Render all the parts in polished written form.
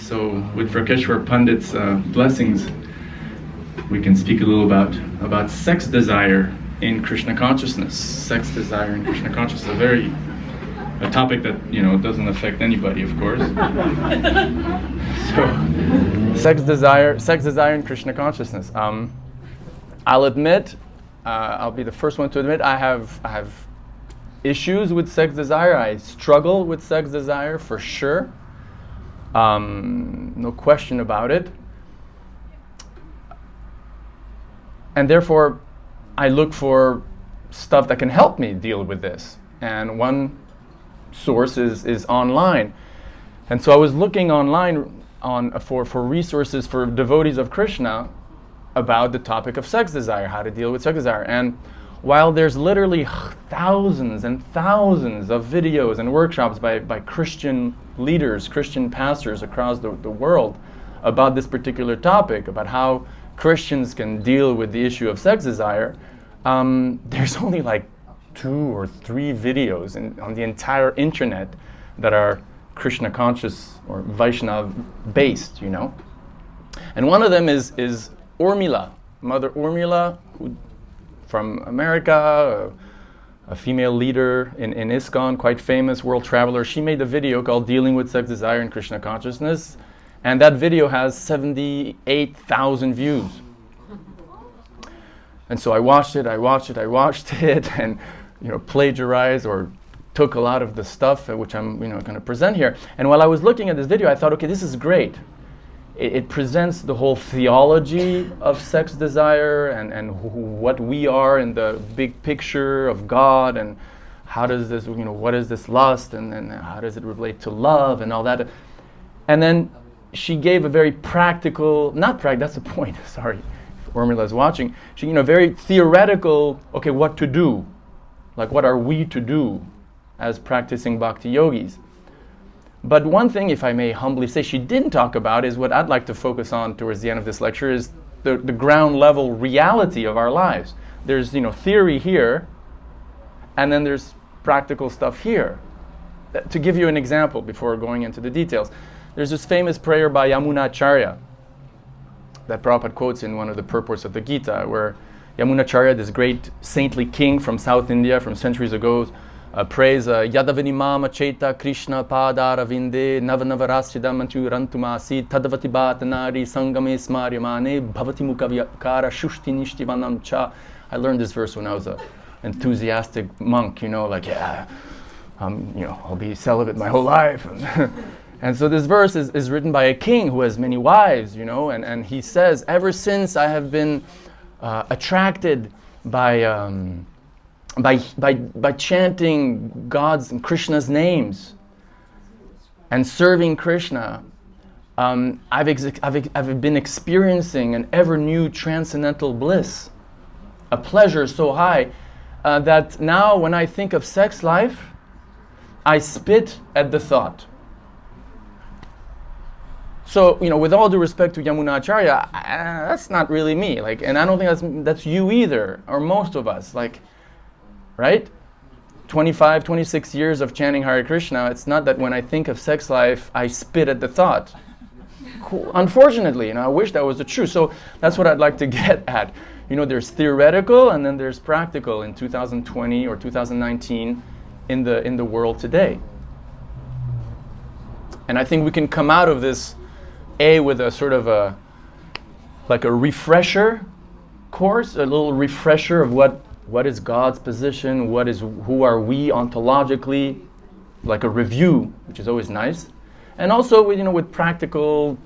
So with Rakeshwar Pandit's blessings, we can speak a little about sex desire in Krishna consciousness. Sex desire in Krishna consciousness, a topic that doesn't affect anybody, of course. So, sex desire in Krishna consciousness. I'll admit, I'll be the first one to admit, I have issues with sex desire. I struggle with sex desire for sure. No question about it. And therefore, I look for stuff that can help me deal with this. And one source is online. And so I was looking online for resources for devotees of Krishna about the topic of sex desire, how to deal with sex desire. And while there's literally thousands and thousands of videos and workshops by Christian leaders, Christian pastors across the world about this particular topic, about how Christians can deal with the issue of sex desire, there's only like 2 or 3 videos on the entire internet that are Krishna conscious or Vaishnava based, And one of them is Urmila, Mother Urmila, who from America, a female leader in ISKCON, quite famous world traveler. She made a video called Dealing with Sex Desire in Krishna Consciousness, and that video has 78,000 views. And so I watched it, and plagiarized or took a lot of the stuff which I'm going to present here. And while I was looking at this video, I thought, okay, this is great. It presents the whole theology of sex desire and what we are in the big picture of God, and how does this, what is this lust, and then how does it relate to love and all that. And then she gave a very practical, that's the point, sorry, if Urmila is watching, she, very theoretical, okay, what to do, like what are we to do as practicing bhakti yogis. But one thing, if I may humbly say, she didn't talk about is what I'd like to focus on towards the end of this lecture is the ground level reality of our lives. There's, theory here, and then there's practical stuff here. To give you an example before going into the details, there's this famous prayer by Yamunacharya that Prabhupada quotes in one of the purports of the Gita, where Yamunacharya, this great saintly king from South India from centuries ago, prays Yadavinimama Cheta Krishna Padara Vinde Navanavarasidam Anturantumasi Tadavati Bhatanari Sangame Smaryamane Bhavati Mukavyakara Shushti Nishtivanam Cha. I learned this verse when I was an enthusiastic monk, I'll be celibate my whole life. And so this verse is written by a king who has many wives, and he says, ever since I have been attracted by chanting God's and Krishna's names and serving Krishna, I've been experiencing an ever new transcendental bliss, a pleasure so high that now when I think of sex life, I spit at the thought. So, with all due respect to Yamunacharya, that's not really me. And I don't think that's you either, or most of us. Right? 25, 26 years of chanting Hare Krishna, it's not that when I think of sex life, I spit at the thought. Cool. Unfortunately, I wish that was the truth. So that's what I'd like to get at. There's theoretical and then there's practical in 2020 or 2019 in the world today. And I think we can come out of this with a sort of a refresher course, a little refresher of what is God's position, who are we ontologically, like a review, which is always nice. And also with practical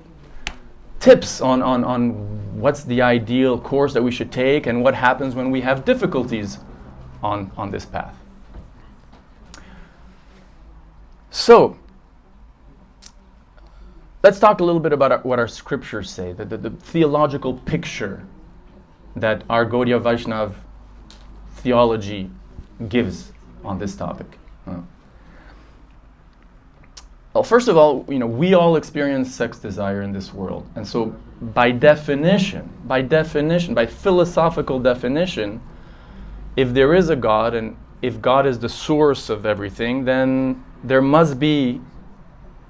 tips on what's the ideal course that we should take and what happens when we have difficulties on this path. So, let's talk a little bit about what our scriptures say, the theological picture that our Gaudiya Vaishnava theology gives on this topic. Well, first of all, we all experience sex desire in this world. And so by definition, by philosophical definition, if there is a God and if God is the source of everything, then there must be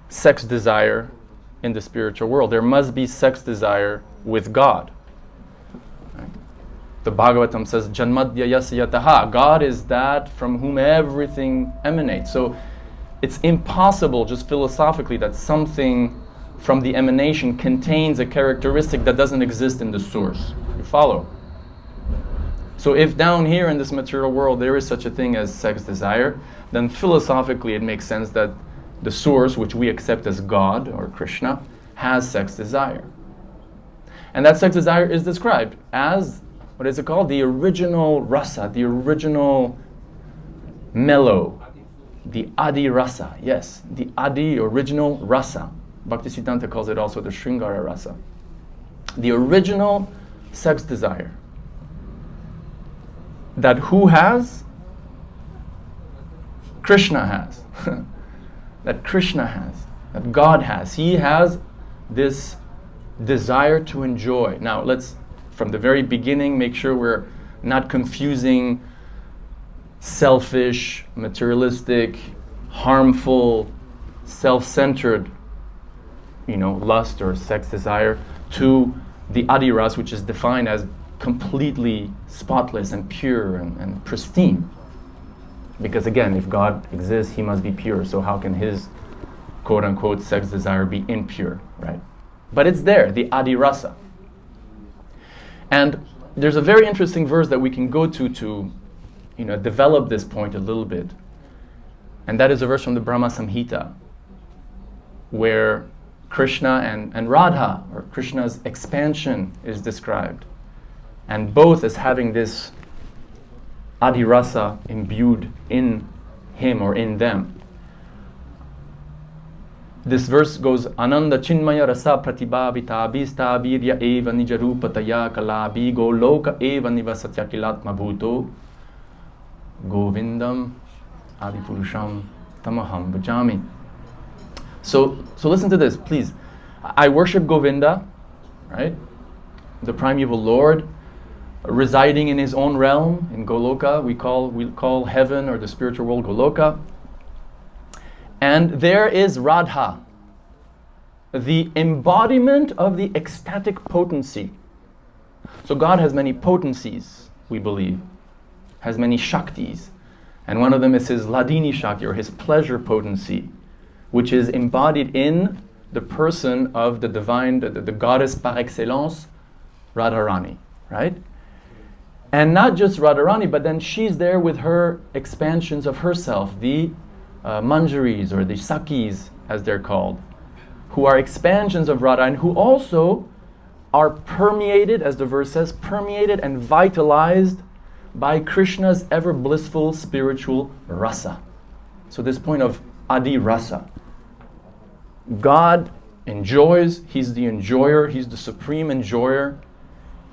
sex desire in the spiritual world. There must be sex desire with God. Right? The Bhagavatam says, Janmadya yasya yataha. God is that from whom everything emanates. So it's impossible, just philosophically, that something from the emanation contains a characteristic that doesn't exist in the source. You follow? So if down here in this material world there is such a thing as sex desire, then philosophically it makes sense that the source, which we accept as God or Krishna, has sex desire. And that sex desire is described as, what is it called? The original rasa, the original mellow, the adi rasa. Yes, the adi, original rasa. Bhaktisiddhanta calls it also the Sringara rasa. The original sex desire. That who has? Krishna has. That Krishna has. That God has. He has this desire to enjoy. Now let's, from the very beginning, make sure we're not confusing selfish, materialistic, harmful, self-centered, lust or sex desire to the adiras, which is defined as completely spotless and pure and pristine. Because again, if God exists, he must be pure. So how can his quote-unquote sex desire be impure, right? But it's there, the adi rasa. And there's a very interesting verse that we can go to develop this point a little bit. And that is a verse from the Brahma Samhita, where Krishna and Radha, or Krishna's expansion, is described. And both as having this adi rasa imbued in him or in them. This verse goes, Ananda chinmaya rasa pratibhavita bhista birya eva nijarupataya kalabi goloka eva nivasatya kilatma bhuto govindam adipurusham tamaham bhajami. So listen to this, please. I worship Govinda, right? The primeval Lord, residing in his own realm in Goloka. We call heaven or the spiritual world Goloka. And there is Radha, the embodiment of the ecstatic potency. So God has many potencies, we believe, has many shaktis. And one of them is his Ladini Shakti, or his pleasure potency, which is embodied in the person of the divine, the goddess par excellence, Radharani, right? And not just Radharani, but then she's there with her expansions of herself, the manjaris or the sakis, as they're called, who are expansions of Radha and who also are permeated, as the verse says, permeated and vitalized by Krishna's ever blissful spiritual rasa. So this point of adi rasa. God enjoys, he's the enjoyer, he's the supreme enjoyer.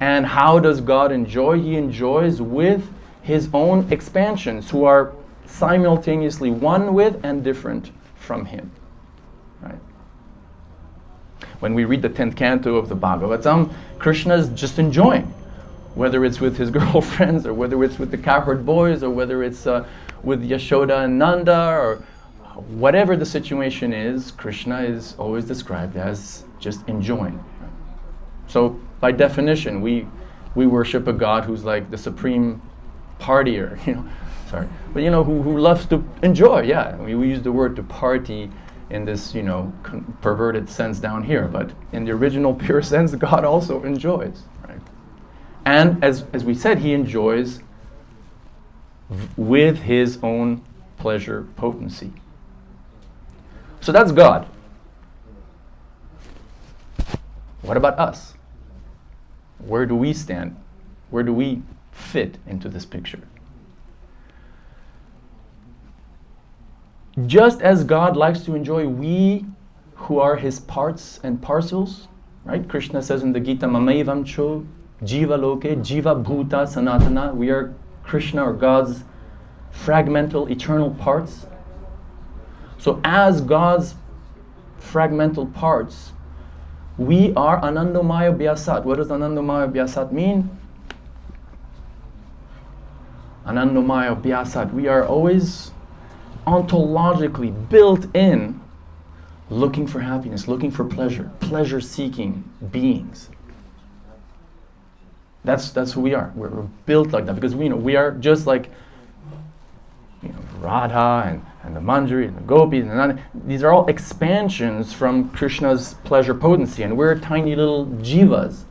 And how does God enjoy? He enjoys with his own expansions, who are simultaneously one with and different from him. Right? When we read the 10th canto of the Bhagavatam, Krishna is just enjoying, whether it's with his girlfriends or whether it's with the cowherd boys or whether it's with Yashoda and Nanda or whatever the situation is. Krishna is always described as just enjoying. Right? So by definition, we worship a God who's like the supreme partier, but who loves to enjoy. Yeah, we use the word to party in this, perverted sense down here, but in the original pure sense, God also enjoys, right? And as we said, he enjoys with his own pleasure potency. So that's God. What about us? Where do we stand? Where do we fit into this picture? Just as God likes to enjoy, we who are his parts and parcels, right? Krishna says in the Gita, Mamaivam cho jiva loke jiva bhuta sanatana. We are Krishna, or God's fragmental eternal parts. So as God's fragmental parts, we are Anandamaya Vyasat. What does Anandamaya Vyasat mean? Anandamaya Vyasat. We are always ontologically built in looking for happiness, looking for pleasure, pleasure-seeking beings. That's who we are. We're built like that because we are just like Radha and the Manjari and the Gopis and the Nanda. These are all expansions from Krishna's pleasure potency, and we're tiny little jivas.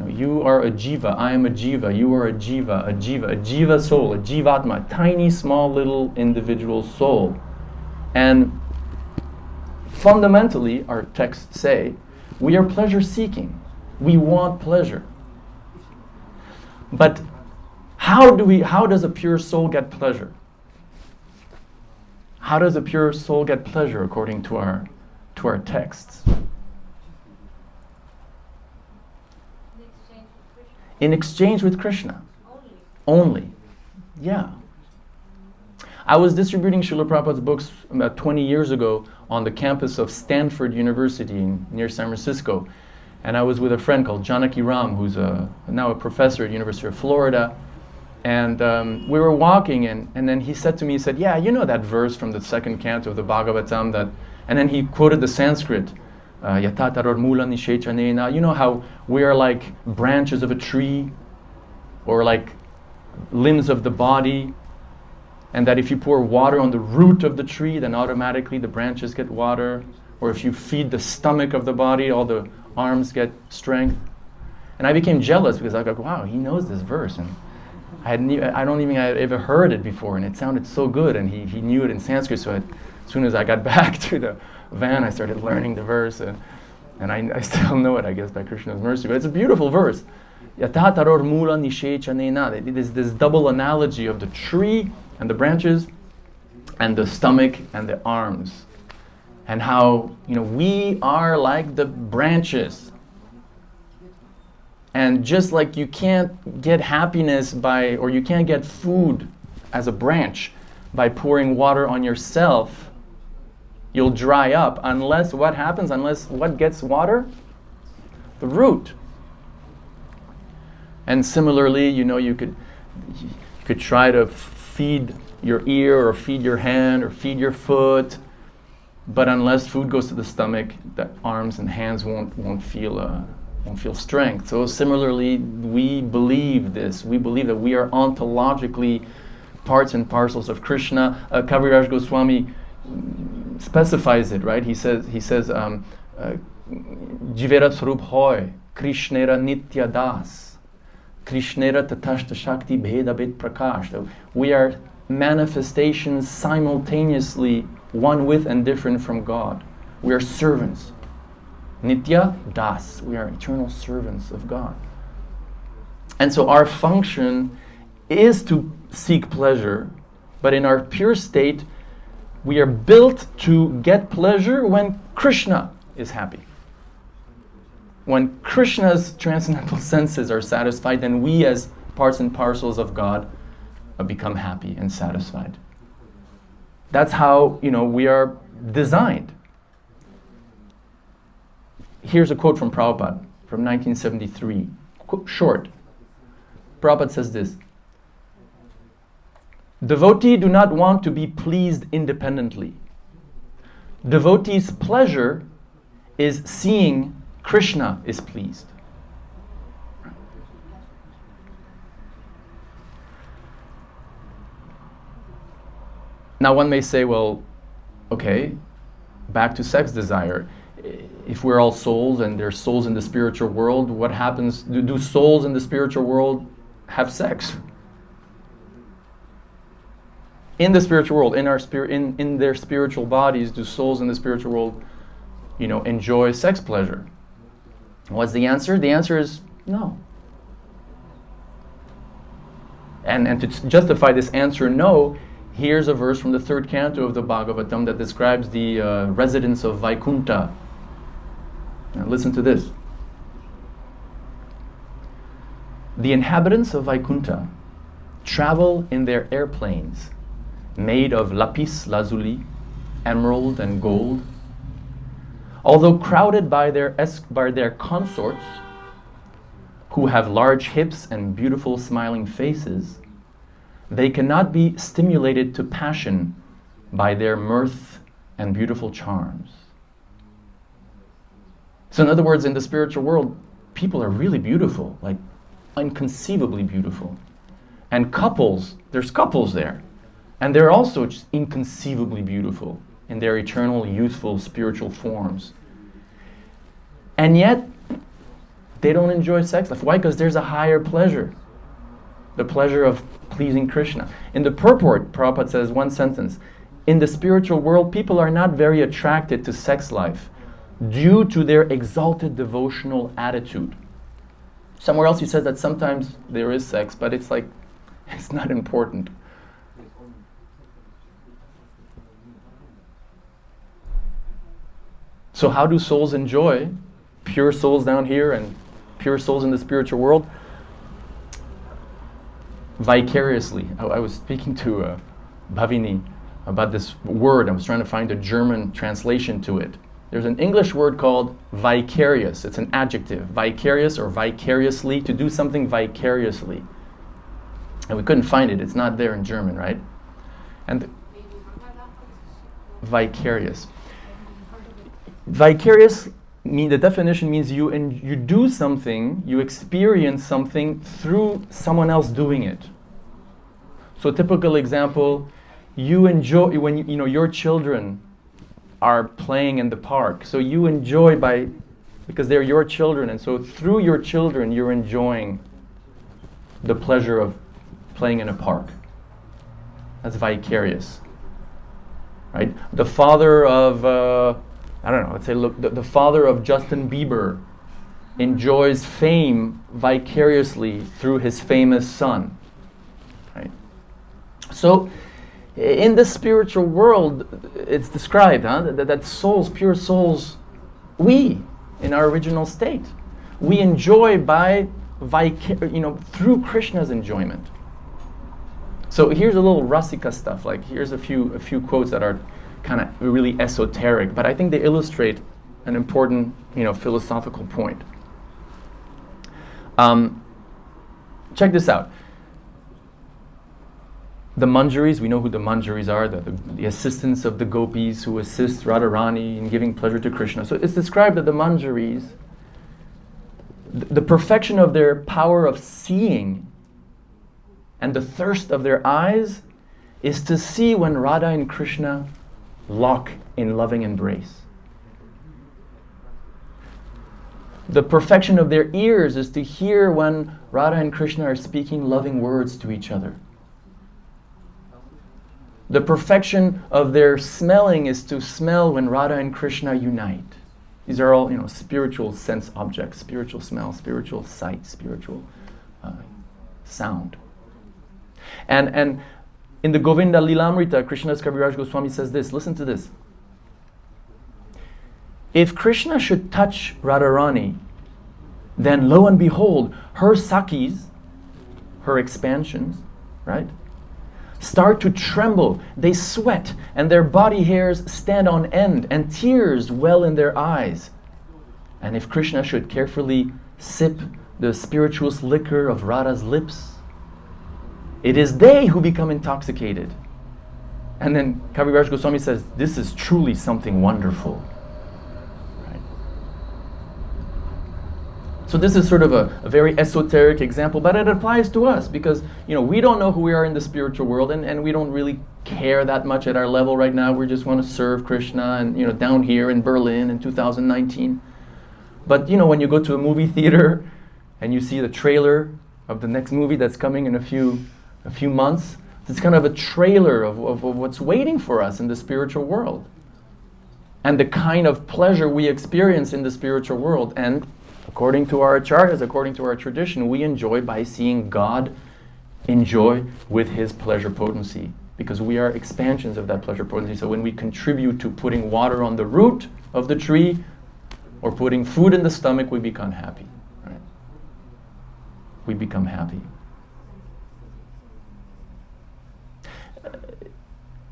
You are a jiva, I am a jiva, you are a jiva soul, a jivatma, tiny small little individual soul. And fundamentally, our texts say, we are pleasure seeking. We want pleasure. But how does a pure soul get pleasure? How does a pure soul get pleasure according to our texts? In exchange with Krishna. Only. Yeah. I was distributing Srila Prabhupada's books about 20 years ago on the campus of Stanford University near San Francisco. And I was with a friend called Janaki Ram, who's now a professor at University of Florida. And we were walking, and then he said to me, yeah, you know that verse from the second canto of the Bhagavatam, and then he quoted the Sanskrit, Yatataror mula nishechanena. You know how we are like branches of a tree, or like limbs of the body, and that if you pour water on the root of the tree, then automatically the branches get water, or if you feed the stomach of the body, all the arms get strength. And I became jealous because I go, wow, he knows this verse, and I don't think I had ever heard it before, and it sounded so good, and he knew it in Sanskrit. So as soon as I got back to the van, I started learning the verse, and I still know it, I guess, by Krishna's mercy. But it's a beautiful verse. Yatataror mula nishechanena. It is this double analogy of the tree and the branches, and the stomach and the arms, and how we are like the branches. And just like you can't get happiness or you can't get food as a branch by pouring water on yourself, you'll dry up unless what happens? Unless what gets water? The root. And similarly, you could try to feed your ear or feed your hand or feed your foot, but unless food goes to the stomach, the arms and hands won't feel strength. So similarly, we believe this. We believe that we are ontologically parts and parcels of Krishna. Kaviraj Goswami specifies it, right? He says, Jivera Swarup Hoy, Krishnera Nitya Das, Krishnera Tatashta Shakti Bheda Bet Prakash. We are manifestations simultaneously, one with and different from God. We are servants. Nitya Das. We are eternal servants of God. And so our function is to seek pleasure, but in our pure state, we are built to get pleasure when Krishna is happy. When Krishna's transcendental senses are satisfied, then we as parts and parcels of God become happy and satisfied. That's how, we are designed. Here's a quote from Prabhupada from 1973. Short. Prabhupada says this: devotee do not want to be pleased independently. Devotee's pleasure is seeing Krishna is pleased. Now one may say, well, okay, back to sex desire. If we're all souls and there's souls in the spiritual world, what happens? Do souls in the spiritual world have sex? In the spiritual world, in their spiritual bodies, do souls in the spiritual world, enjoy sex pleasure? What's the answer? The answer is no. And to justify this answer no, here's a verse from the third canto of the Bhagavatam that describes the residents of Vaikuntha. Now listen to this. The inhabitants of Vaikuntha travel in their airplanes made of lapis lazuli, emerald and gold. Although crowded by their consorts, who have large hips and beautiful smiling faces, they cannot be stimulated to passion by their mirth and beautiful charms. So in other words, in the spiritual world, people are really beautiful, like inconceivably beautiful. And couples, there's couples there, and they're also just inconceivably beautiful in their eternal, youthful, spiritual forms. And yet, they don't enjoy sex life. Why? Because there's a higher pleasure. The pleasure of pleasing Krishna. In the purport, Prabhupada says one sentence, in the spiritual world, people are not very attracted to sex life due to their exalted devotional attitude. Somewhere else he says that sometimes there is sex, but it's like, it's not important. So how do souls enjoy? Pure souls down here and pure souls in the spiritual world? Vicariously. I was speaking to Bhavini about this word. I was trying to find a German translation to it. There's an English word called vicarious. It's an adjective. Vicarious or vicariously, to do something vicariously. And we couldn't find it. It's not there in German, right? And vicarious. Vicarious, the definition means you do something, you experience something through someone else doing it. So a typical example, you enjoy when your children are playing in the park. So you enjoy because they're your children, and so through your children you're enjoying the pleasure of playing in a park. That's vicarious, right? The father of let's say, look, the father of Justin Bieber enjoys fame vicariously through his famous son, right? So in the spiritual world, it's described that souls, pure souls, we, in our original state, we enjoy through Krishna's enjoyment. So here's a little Rasika stuff. Like here's a few quotes that are kind of really esoteric, but I think they illustrate an important, philosophical point. Check this out. The Manjaris, we know who the Manjaris are, the assistants of the gopis who assist Radharani in giving pleasure to Krishna. So it's described that the Manjaris, the perfection of their power of seeing and the thirst of their eyes is to see when Radha and Krishna lock in loving embrace. The perfection of their ears is to hear when Radha and Krishna are speaking loving words to each other. The perfection of their smelling is to smell when Radha and Krishna unite. These are all, spiritual sense objects, spiritual smell, spiritual sight, spiritual sound. And in the Govinda Lilamrita, Krishna's Kaviraj Goswami says this, listen to this. If Krishna should touch Radharani, then lo and behold, her sakis, her expansions, right, start to tremble. They sweat, and their body hairs stand on end, and tears well in their eyes. And if Krishna should carefully sip the spirituous liquor of Radha's lips, it is they who become intoxicated. And then Kaviraj Goswami says, this is truly something wonderful. Right? So this is sort of a very esoteric example, but it applies to us because we don't know who we are in the spiritual world, and we don't really care that much at our level right now. We just want to serve Krishna and down here in Berlin in 2019. But when you go to a movie theater and you see the trailer of the next movie that's coming in a few months, it's kind of a trailer of what's waiting for us in the spiritual world. And the kind of pleasure we experience in the spiritual world. And according to our acharyas, according to our tradition, we enjoy by seeing God enjoy with his pleasure potency. Because we are expansions of that pleasure potency. So when we contribute to putting water on the root of the tree or putting food in the stomach, we become happy. Right? We become happy.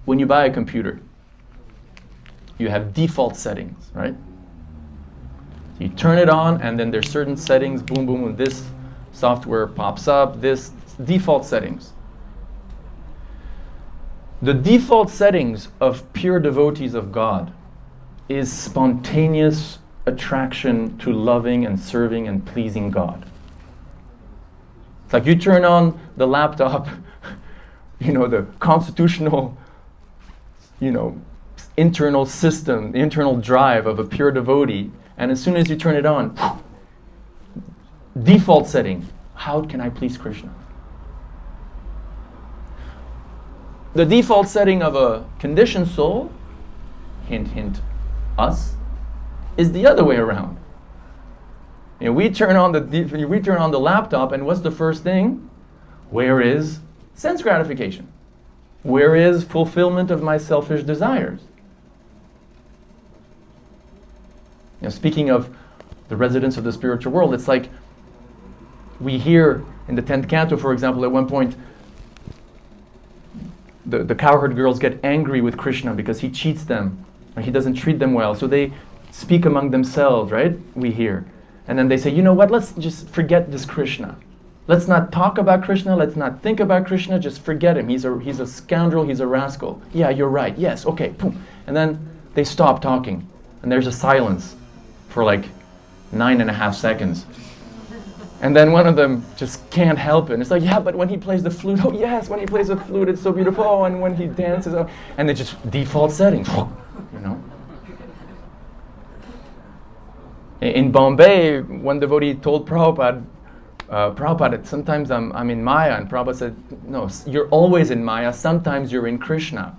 When you buy a computer, you have default settings, right? You turn it on, and then there's certain settings, boom, boom, and this software pops up, this default settings. The default settings of pure devotees of God is spontaneous attraction to loving and serving and pleasing God. It's like you turn on the laptop, the constitutional, internal system, the internal drive of a pure devotee, and as soon as you turn it on, default setting, how can I please Krishna? The default setting of a conditioned soul, hint, hint, us, is the other way around. We turn on the laptop, and what's the first thing? Where is sense gratification? Where is fulfillment of my selfish desires? Speaking of the residents of the spiritual world, it's like we hear in the 10th canto, for example, at one point, the cowherd girls get angry with Krishna because he cheats them, or he doesn't treat them well. So they speak among themselves, right? We hear. And then they say, you know what, let's just forget this Krishna. Let's not talk about Krishna, let's not think about Krishna, just forget him. He's a scoundrel, he's a rascal. Yeah, you're right, yes, okay, boom. And then they stop talking, and there's a silence for like 9.5 seconds. And then one of them just can't help it. And it's like, yeah, but when he plays the flute, oh yes, when he plays the flute, it's so beautiful. Oh, and when he dances, oh, and it's just default settings, In Bombay, one devotee told Prabhupada, sometimes I'm in Maya, and Prabhupada said, no, you're always in Maya, sometimes you're in Krishna.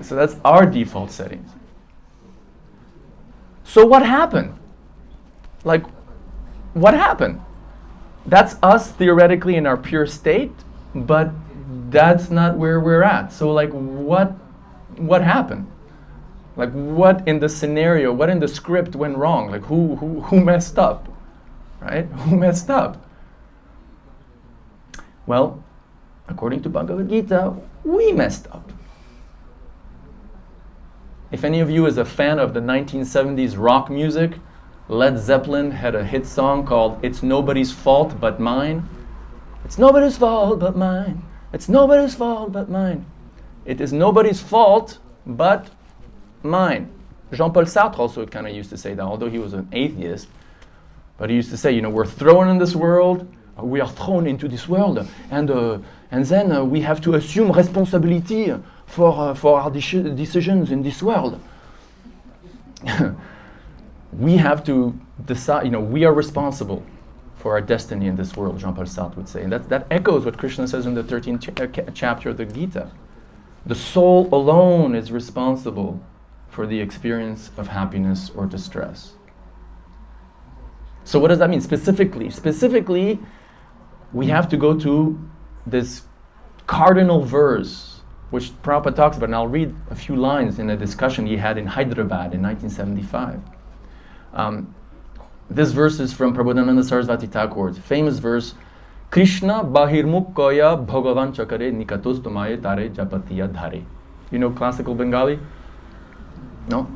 So that's our default settings. So what happened? What happened? That's us theoretically in our pure state, but that's not where we're at. So what happened? What in the scenario, what in the script went wrong? Who messed up? Right? Who messed up? Well, according to Bhagavad Gita, we messed up. If any of you is a fan of the 1970s rock music, Led Zeppelin had a hit song called It's Nobody's Fault But Mine. It's nobody's fault but mine. It's nobody's fault but mine. It is nobody's fault but mine. Jean-Paul Sartre also kind of used to say that, although he was an atheist. But he used to say, we're thrown in this world, we are thrown into this world, and then we have to assume responsibility for our decisions in this world. We have to decide, we are responsible for our destiny in this world, Jean-Paul Sartre would say. And that echoes what Krishna says in the 13th chapter of the Gita. The soul alone is responsible for the experience of happiness or distress. So what does that mean specifically? Specifically, we have to go to this cardinal verse, which Prabhupada talks about, and I'll read a few lines in a discussion he had in Hyderabad in 1975. This verse is from Prabodhananda Sarasvati Thakur's famous verse, Krishna bahirmukkaya bhagavan chakare nikatostumaye tare japatiya dhare. You know classical Bengali? No?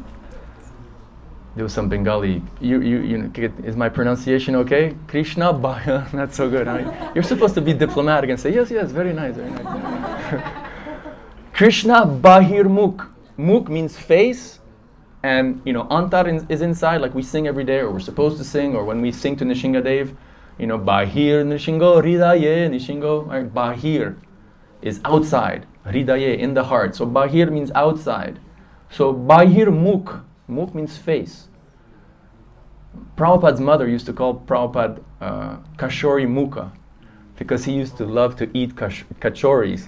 There was some Bengali. Is my pronunciation okay? Krishna bahir, not so good. You're supposed to be diplomatic and say, yes, very nice, very nice. Krishna bahirmukh. Mukh means face. And, antar is inside, like we sing every day, or we're supposed to sing, or when we sing to Nishingadev, Bahir Nishingo, Hridaye Nishingo, right? Bahir is outside, Hridaye, in the heart. So Bahir means outside. So Bahir Mukh, Mukh means face. Prabhupada's mother used to call Prabhupada Kashori Mukha, because he used to love to eat kachoris.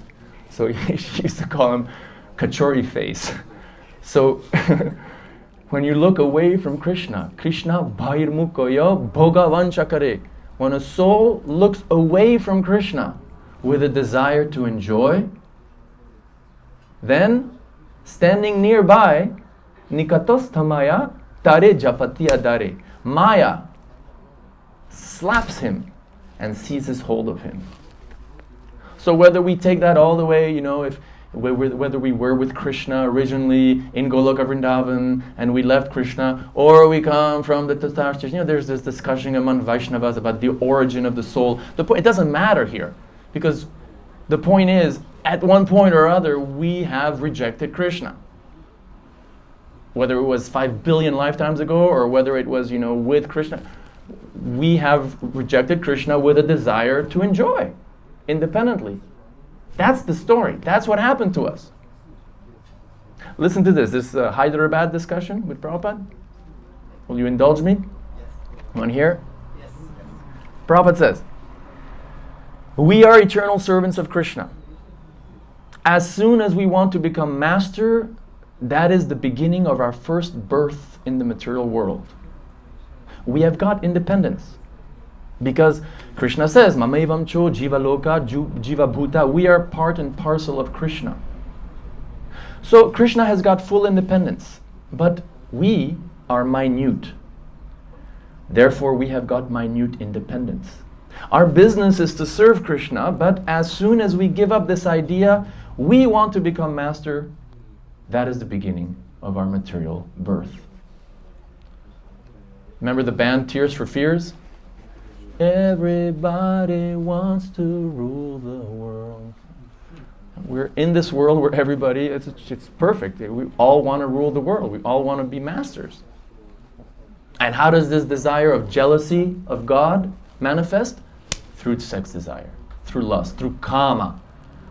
So she used to call him Kachori face. So when you look away from Krishna, Krishna bhairmukhoya bhogavan chakare. When a soul looks away from Krishna with a desire to enjoy, then standing nearby, nikatosthamaya tare japatiya dare. Maya slaps him and seizes hold of him. So whether we take that all the way, whether we were with Krishna originally in Goloka Vrindavan and we left Krishna, or we come from the Tathagata, there's this discussion among Vaishnavas about the origin of the soul. It doesn't matter here, because the point is, at one point or other, we have rejected Krishna. Whether it was 5 billion lifetimes ago or whether it was, with Krishna, we have rejected Krishna with a desire to enjoy independently. That's the story. That's what happened to us. Listen to this Hyderabad discussion with Prabhupada. Will you indulge me? You want to hear? Yes. Prabhupada says, we are eternal servants of Krishna. As soon as we want to become master, that is the beginning of our first birth in the material world. We have got independence. Because Krishna says, Mamevam cho jiva loka jiva bhuta, we are part and parcel of Krishna. So Krishna has got full independence, but we are minute. Therefore, we have got minute independence. Our business is to serve Krishna, but as soon as we give up this idea, we want to become master, that is the beginning of our material birth. Remember the band Tears for Fears? Everybody wants to rule the world. We're in this world where everybody, it's perfect. We all want to rule the world. We all want to be masters. And how does this desire of jealousy of God manifest? Through sex desire, through lust, through kama,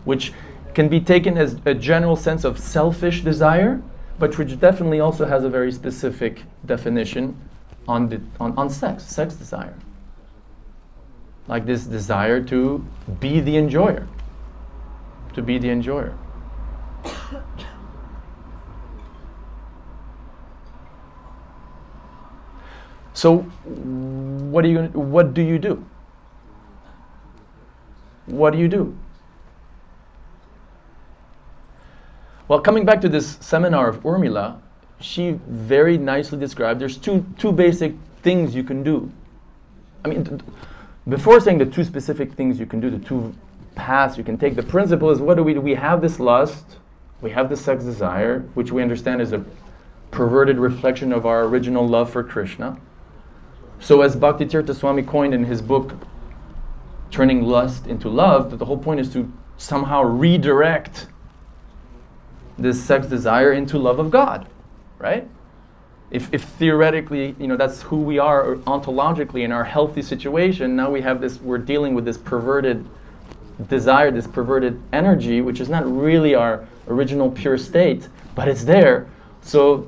which can be taken as a general sense of selfish desire, but which definitely also has a very specific definition on sex desire. Like this desire to be the enjoyer. To be the enjoyer. So, what do you do? What do you do? Well, coming back to this seminar of Urmila, she very nicely described there's two basic things you can do. I mean, before saying the two specific things you can do, the two paths you can take, the principle is what do? We have this lust, we have this sex desire, which we understand is a perverted reflection of our original love for Krishna. So as Bhakti Tirtha Swami coined in his book, Turning Lust into Love, that the whole point is to somehow redirect this sex desire into love of God, right? If theoretically, that's who we are ontologically in our healthy situation, now we're dealing with this perverted desire, this perverted energy, which is not really our original pure state, but it's there. So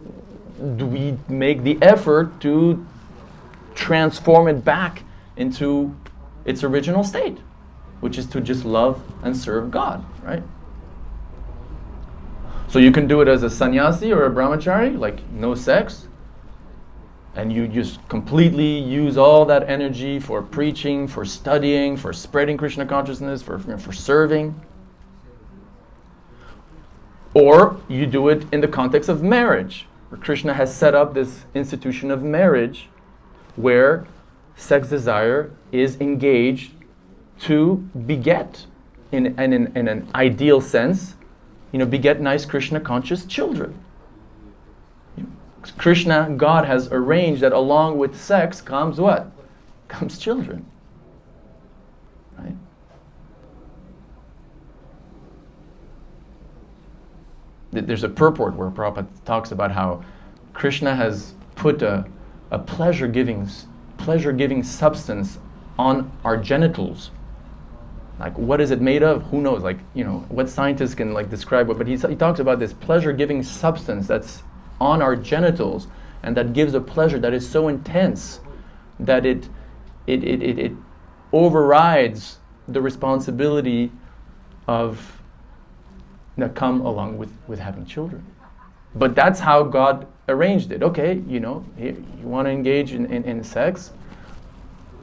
do we make the effort to transform it back into its original state, which is to just love and serve God, right? So you can do it as a sannyasi or a brahmachari, like no sex, and you just completely use all that energy for preaching, for studying, for spreading Krishna consciousness, for serving. Or you do it in the context of marriage, where Krishna has set up this institution of marriage where sex desire is engaged to beget, in an ideal sense, beget nice Krishna conscious children. Krishna, God has arranged that along with sex comes what? Comes children. Right? There's a purport where Prabhupada talks about how Krishna has put a pleasure-giving substance on our genitals. Like, what is it made of? Who knows? What scientists can describe it? But he talks about this pleasure-giving substance that's on our genitals, and that gives a pleasure that is so intense that it overrides the responsibility that come along with having children. But that's how God arranged it. Okay, you want to engage in sex,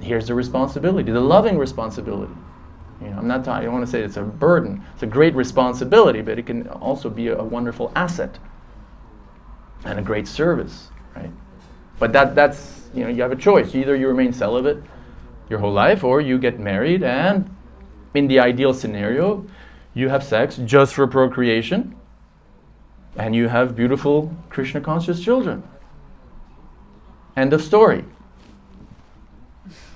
here's the responsibility, the loving responsibility. I don't want to say it's a burden. It's a great responsibility, but it can also be a wonderful asset and a great service, right? But that's you have a choice. Either you remain celibate your whole life, or you get married, and in the ideal scenario, you have sex just for procreation, and you have beautiful Krishna conscious children. End of story.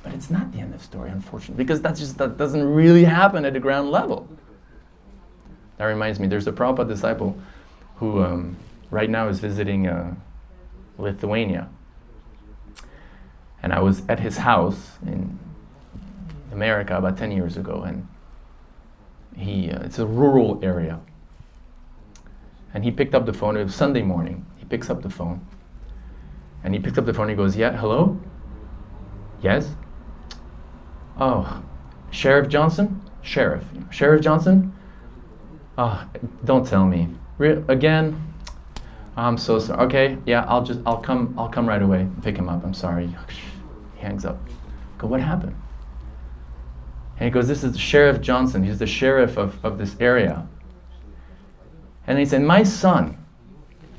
But it's not the end of the story, unfortunately, because that doesn't really happen at the ground level. That reminds me, there's a Prabhupada disciple who right now is visiting Lithuania. And I was at his house in America about 10 years ago, and it's a rural area. And he picked up the phone. It was Sunday morning. He picks up the phone. And he picked up the phone. He goes, "Yeah, hello? Yes? Oh, Sheriff Johnson? Sheriff Johnson? Oh, don't tell me. Again? I'm so sorry. Okay, yeah, I'll come right away and pick him up. I'm sorry." He hangs up. I go, "What happened?" And he goes, "This is Sheriff Johnson. He's the sheriff of this area." And he said, "My son,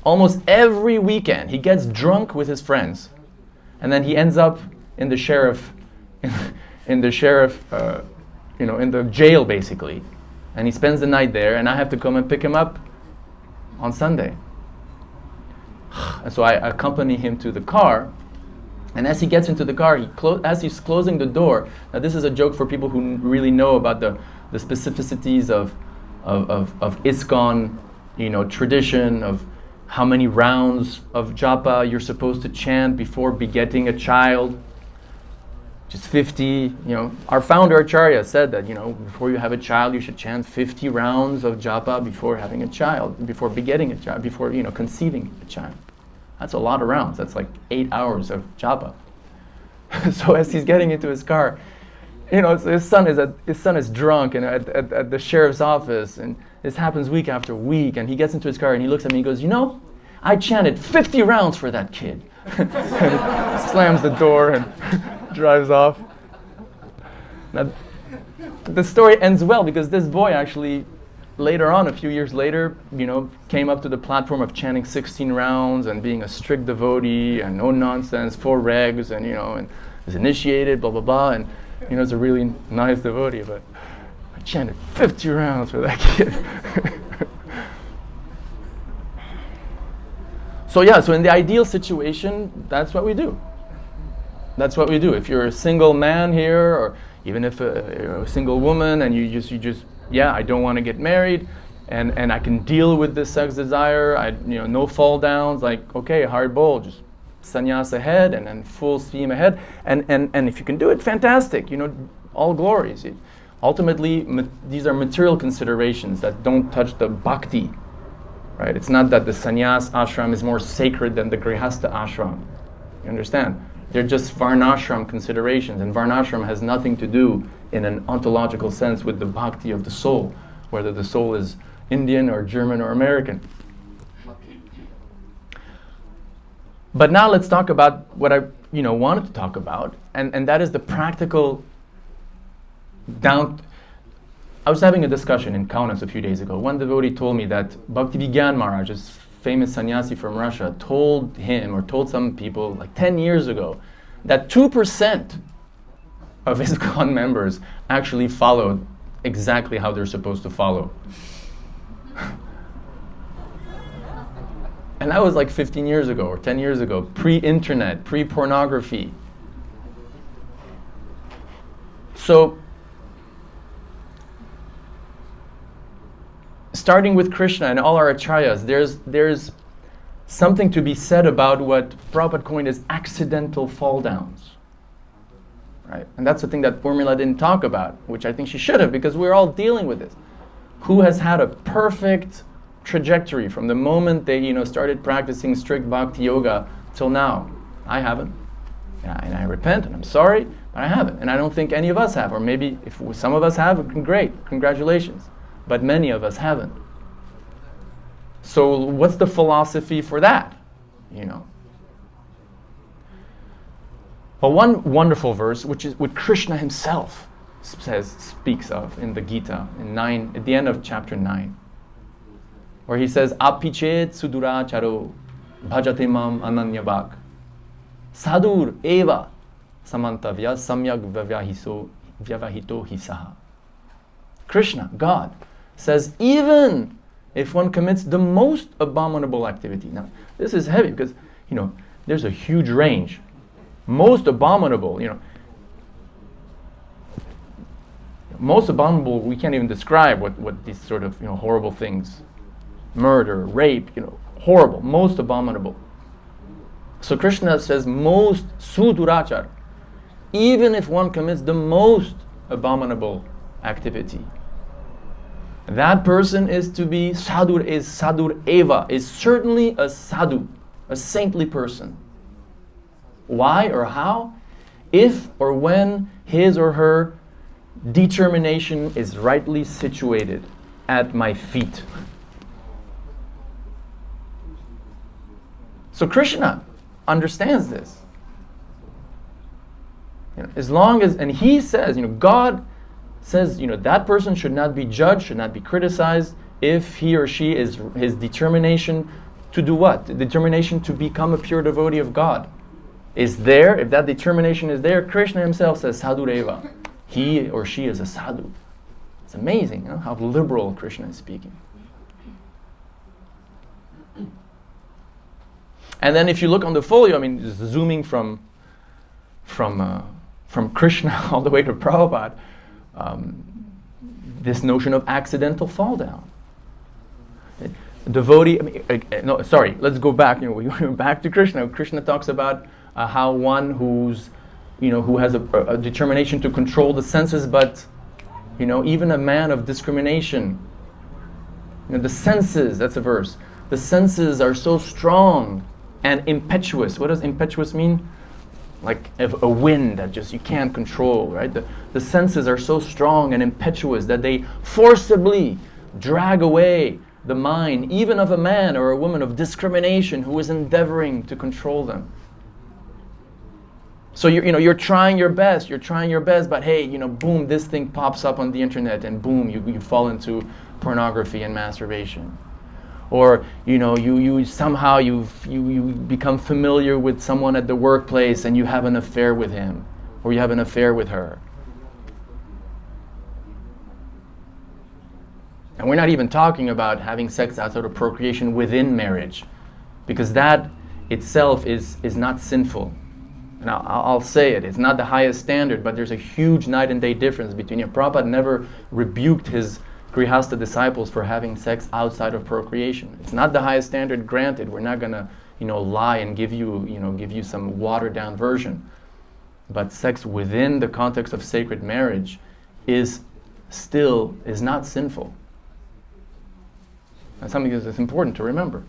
almost every weekend, he gets drunk with his friends, and then he ends up in the in the jail basically, and he spends the night there, and I have to come and pick him up on Sunday." And so I accompany him to the car, and as he gets into the car, as he's closing the door. Now this is a joke for people who really know about the specificities of ISKCON, tradition, of how many rounds of japa you're supposed to chant before begetting a child. Just 50. Our founder Acharya said that before you have a child, you should chant 50 rounds of japa before having a child, before begetting a child, before conceiving a child. That's a lot of rounds. That's like 8 hours of japa. So as he's getting into his car, his son is drunk and at the sheriff's office, and this happens week after week. And he gets into his car and he looks at me and he goes, "I chanted 50 rounds for that kid." And he slams the door and drives off. Now, the story ends well because this boy actually, later on, a few years later, came up to the platform of chanting 16 rounds and being a strict devotee and no nonsense, 4 regs, and and was initiated, blah blah blah, and is a really nice devotee. But I chanted 50 rounds for that kid. So in the ideal situation, that's what we do. That's what we do. If you're a single man here, or even if you're a single woman, and you just I don't want to get married, and I can deal with this sex desire. No fall downs. Like, okay, hard bowl, just sannyas ahead, and then full steam ahead. And if you can do it, fantastic. All glories. Ultimately, these are material considerations that don't touch the bhakti. Right? It's not that the sannyas ashram is more sacred than the grihastha ashram. You understand? They're just varnashram considerations, and varnashram has nothing to do in an ontological sense with the bhakti of the soul, whether the soul is Indian or German or American. But now let's talk about what I wanted to talk about, and that is the practical down. I was having a discussion in Kaunas a few days ago. One devotee told me that Bhakti-yogi Maharaj, a famous sannyasi from Russia, told some people like 10 years ago that 2% of ISKCON members actually followed exactly how they're supposed to follow. And that was like 15 years ago or 10 years ago, pre-internet, pre-pornography. So, starting with Krishna and all our acharyas, there's something to be said about what Prabhupada coined as accidental fall downs. Right? And that's the thing that Urmila didn't talk about, which I think she should have, because we're all dealing with this. Who has had a perfect trajectory from the moment they started practicing strict bhakti yoga till now? I haven't. And I repent and I'm sorry, but I haven't. And I don't think any of us have. Or maybe if some of us have, great, congratulations. But many of us haven't. So what's the philosophy for that? Well, one wonderful verse, which is what Krishna himself speaks of in the Gita, at the end of chapter 9, where he says, "Apichet suduracharo bhajate mam ananyabhak sadur eva samantavya samyak vyavahito hisaha." Krishna, God, says even if one commits the most abominable activity. Now, this is heavy because, there's a huge range. Most abominable, Most abominable, we can't even describe what these sort of horrible things, murder, rape, horrible, most abominable. So Krishna says most sudurachar, even if one commits the most abominable activity, that person is to be sadur eva, is certainly a sadhu, a saintly person. Why or how? If or when his or her determination is rightly situated at my feet. So Krishna understands this. As long as, and he says, God says, that person should not be judged, should not be criticized if he or she is his determination to do what? The determination to become a pure devotee of God is there. If that determination is there, Krishna himself says sadhureva. He or she is a sadhu. It's amazing how liberal Krishna is speaking. And then if you look on the folio, just zooming from Krishna all the way to Prabhupada, this notion of accidental fall down. Devotee, let's go back. We went back to Krishna. Krishna talks about how one who has a determination to control the senses, but even a man of discrimination. The senses, that's a verse. The senses are so strong and impetuous. What does impetuous mean? Like a wind that just you can't control, right? The senses are so strong and impetuous that they forcibly drag away the mind, even of a man or a woman of discrimination who is endeavoring to control them. So you're trying your best, but hey, boom, this thing pops up on the internet, and boom, you fall into pornography and masturbation. Or you somehow you become familiar with someone at the workplace and you have an affair with him, or you have an affair with her. And we're not even talking about having sex outside of procreation within marriage, because that itself is not sinful. And I'll say it's not the highest standard, but there's a huge night and day difference between it. Prabhupada never rebuked his Grihastha disciples for having sex outside of procreation. It's not the highest standard, granted. We're not going to, lie and give you some watered down version. But sex within the context of sacred marriage is not sinful. That's something that's important to remember.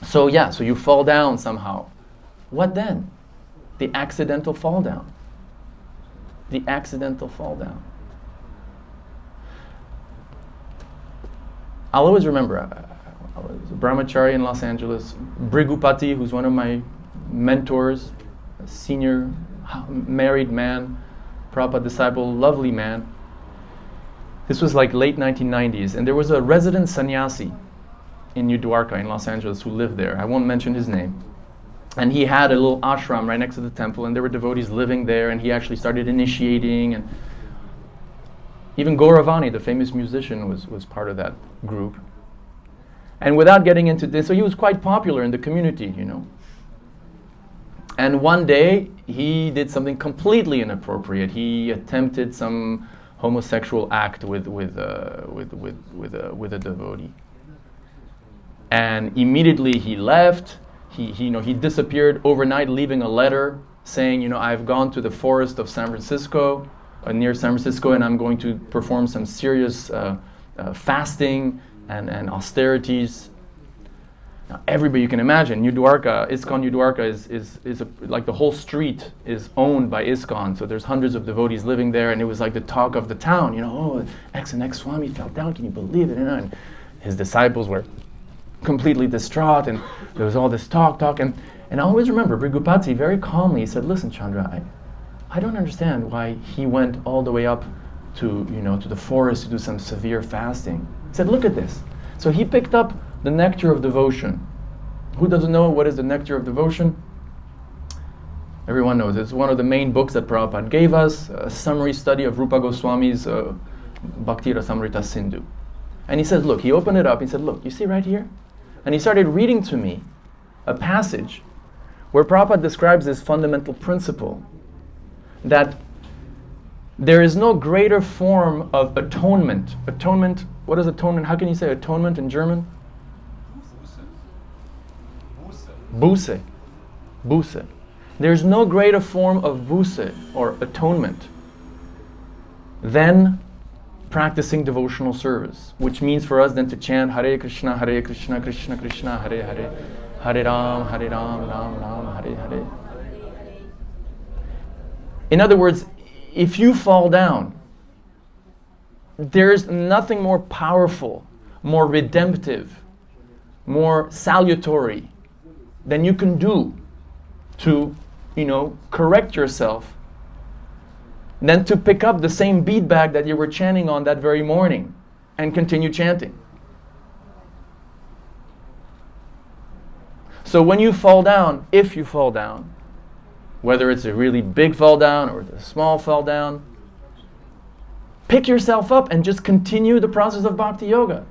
So you fall down somehow. What then? The accidental fall down. The accidental fall down. I'll always remember, I was a brahmachari in Los Angeles. Brigupati, who's one of my mentors, a senior married man, Prabhupada disciple, lovely man. This was like late 1990s, and there was a resident sannyasi in New Dwarka in Los Angeles who lived there. I won't mention his name. And he had a little ashram right next to the temple, and there were devotees living there, and he actually started initiating, and even Gauravani, the famous musician, was part of that group. And without getting into this, so he was quite popular in the community, And one day, he did something completely inappropriate. He attempted some homosexual act with a devotee. And immediately he left. He disappeared overnight, leaving a letter saying, I've gone to the forest of San Francisco, near San Francisco, and I'm going to perform some serious fasting and austerities. Now, everybody you can imagine, New Dwarka, ISKCON New Dwarka is like the whole street is owned by ISKCON, so there's hundreds of devotees living there, and it was like the talk of the town. X and X Swami fell down. Can you believe it? And his disciples were completely distraught, and there was all this talk, and I always remember Brigupati very calmly said, "Listen, Chandra, I don't understand why he went all the way up to the forest to do some severe fasting." He said, "Look at this." So he picked up the Nectar of Devotion. Who doesn't know what is the Nectar of Devotion? Everyone knows. It's one of the main books that Prabhupada gave us, a summary study of Rupa Goswami's Bhakti Rasamrita Sindhu. And he says, look, he opened it up, he said, look, you see right here? And he started reading to me a passage where Prabhupada describes this fundamental principle that There is no greater form of atonement. Atonement, what is atonement? How can you say atonement in German? Buße. Buße. There's no greater form of Buße or atonement than practicing devotional service, which means for us then to chant Hare Krishna, Krishna Krishna, Hare Hare, Hare Ram, Ram Ram, Hare Hare. In other words, if you fall down, there's nothing more powerful, more redemptive, more salutary than you can do to, correct yourself than to pick up the same bead bag that you were chanting on that very morning and continue chanting. So when you fall down, if you fall down, whether it's a really big fall down or a small fall down, pick yourself up and just continue the process of Bhakti Yoga.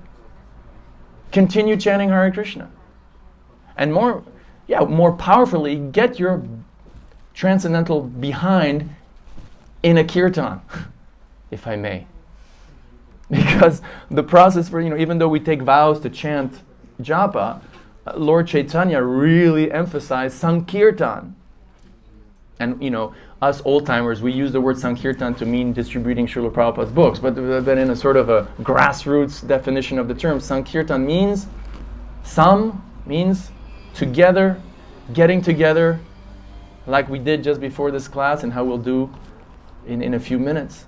Continue chanting Hare Krishna. And more powerfully, get your transcendental behind in a kirtan, if I may. Because the process for, even though we take vows to chant japa, Lord Chaitanya really emphasized Sankirtan. And, us old-timers, we use the word Sankirtan to mean distributing Srila Prabhupada's books, but in a sort of a grassroots definition of the term, Sankirtan means, means together, getting together, like we did just before this class and how we'll do in a few minutes,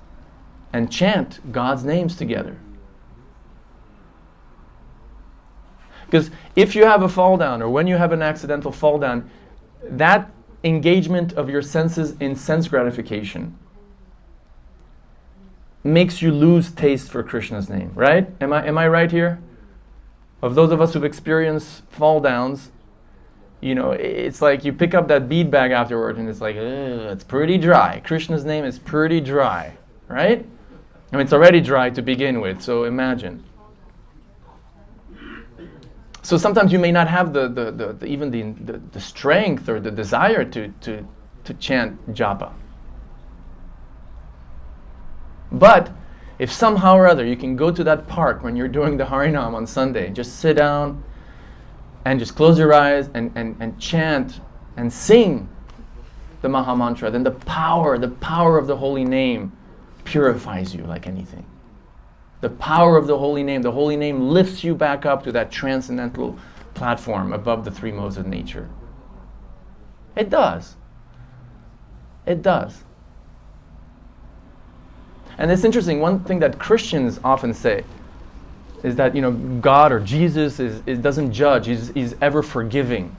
and chant God's names together. Because if you have a fall down, or when you have an accidental fall down, that engagement of your senses in sense gratification makes you lose taste for Krishna's name, right? Am I right here? Of those of us who've experienced fall downs, it's like you pick up that bead bag afterward and it's like, it's pretty dry. Krishna's name is pretty dry, right? I mean, it's already dry to begin with, so imagine. So sometimes you may not have the strength or the desire to chant japa. But if somehow or other you can go to that park when you're doing the Harinam on Sunday, just sit down and just close your eyes and chant and sing the Maha Mantra, then the power of the holy name purifies you like anything. The power of the holy name lifts you back up to that transcendental platform above the three modes of nature. It does. It does. And it's interesting, one thing that Christians often say is that, God or Jesus doesn't judge, he's ever forgiving.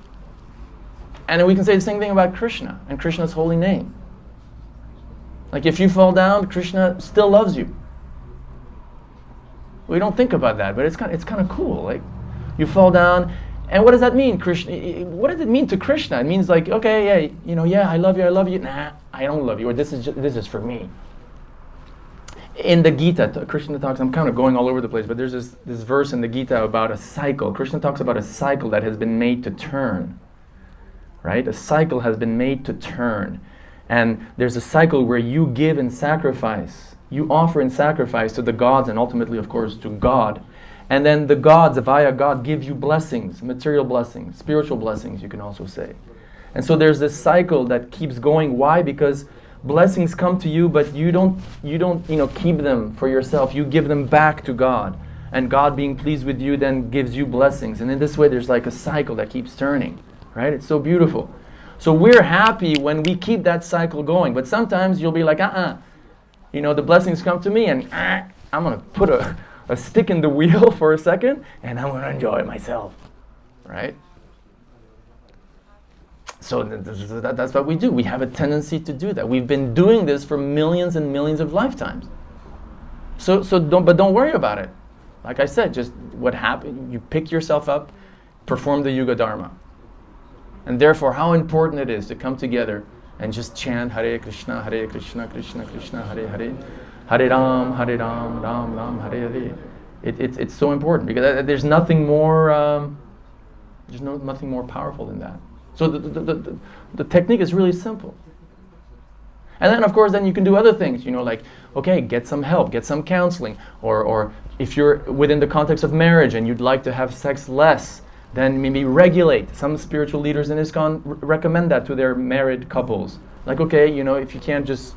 And we can say the same thing about Krishna and Krishna's holy name. Like if you fall down, Krishna still loves you. We don't think about that, but it's kind of cool. Like you fall down, and what does that mean, Krishna? What does it mean to Krishna? It means like, okay, I love you. Nah, I don't love you, or this is for me. In the Gita, Krishna talks, I'm kind of going all over the place, but there's this verse in the Gita about a cycle. Krishna talks about a cycle that has been made to turn, right? A cycle has been made to turn. And there's a cycle where you give in sacrifice. You offer in sacrifice to the gods and ultimately, of course, to God. And then the gods, via God, give you blessings, material blessings, spiritual blessings, you can also say. And so there's this cycle that keeps going. Why? Because blessings come to you, but you don't keep them for yourself. You give them back to God. And God, being pleased with you, then gives you blessings. And in this way, there's like a cycle that keeps turning, right? It's so beautiful. So we're happy when we keep that cycle going. But sometimes you'll be like, the blessings come to me, and I'm going to put a stick in the wheel for a second, and I'm going to enjoy myself, right? So that's what we do. We have a tendency to do that. We've been doing this for millions and millions of lifetimes. So don't worry about it. Like I said, just what happened, you pick yourself up, perform the Yuga Dharma. And therefore, how important it is to come together and just chant Hare Krishna, Krishna Krishna, Hare Hare, Hare Ram, Ram Ram, Hare Hare. It's so important because there's nothing more. Nothing more powerful than that. So the technique is really simple. And then, of course, then you can do other things, like, okay, get some help, get some counseling. Or if you're within the context of marriage and you'd like to have sex less, then maybe regulate. Some spiritual leaders in ISKCON recommend that to their married couples. Like, okay, if you can't just